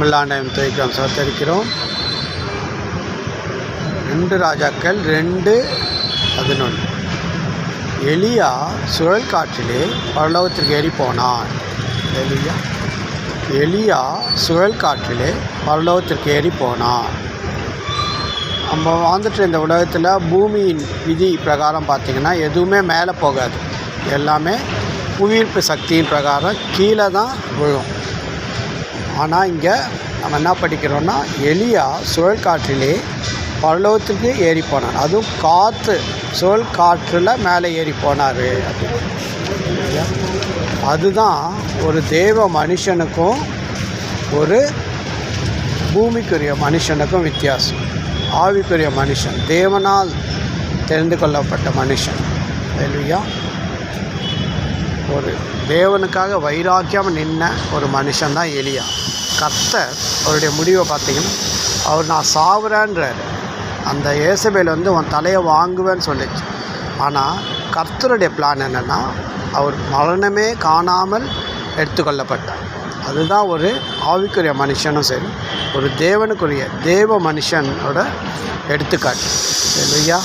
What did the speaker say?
மில்லாண்டம் துவைக்கிறோம் சோத்தரிக்கிறோம். 2 ராஜாக்கள் 2:11. எலியா சுழல் காற்றிலே பரலோகத்திற்கு ஏறி போனான். எலியா சுழல் காற்றிலே பரலோகத்திற்கு ஏறி போனான். நம்ம வாழ்ந்துட்டு இந்த உலகத்தில் பூமியின் விதி பிரகாரம் பார்த்திங்கன்னா எதுவுமே மேலே போகாது, எல்லாமே புவியீர்ப்பு சக்தியின் பிரகாரம் கீழே தான் விழும். ஆனால் இங்கே நம்ம என்ன படிக்கிறோன்னா, எலியா சுழல் காற்றிலே பரலோகத்துக்கு ஏறி போனார். அதுவும் காற்று, சுழல் காற்றில் மேலே ஏறி போனார் அப்படின்னு. அதுதான் ஒரு தேவ மனுஷனுக்கும் ஒரு பூமிக்குரிய மனுஷனுக்கும் வித்தியாசம். ஆவிக்குரிய மனுஷன் தேவனால் தெரிந்து கொள்ளப்பட்ட மனுஷன் இல்லையா, ஒரு தேவனுக்காக வைராக்கியம் நின்ன ஒரு மனுஷன்தான் எலியா. கர்த்தர் அவருடைய முடிவை பார்த்திங்கன்னா, அவர் நான் சாவுறேன்றார். அந்த ஏசபேல் உன் தலையை வாங்குவேன்னு சொல்லிச்சு. ஆனால் கர்த்தருடைய பிளான் என்னென்னா, அவர் மரணமே காணாமல் எடுத்துக்கொள்ளப்பட்டார். அதுதான் ஒரு ஆவிக்குரிய மனுஷனும் சரி, ஒரு தேவனுக்குரிய தேவ மனுஷனோட எடுத்துக்காட்டு இல்லையா.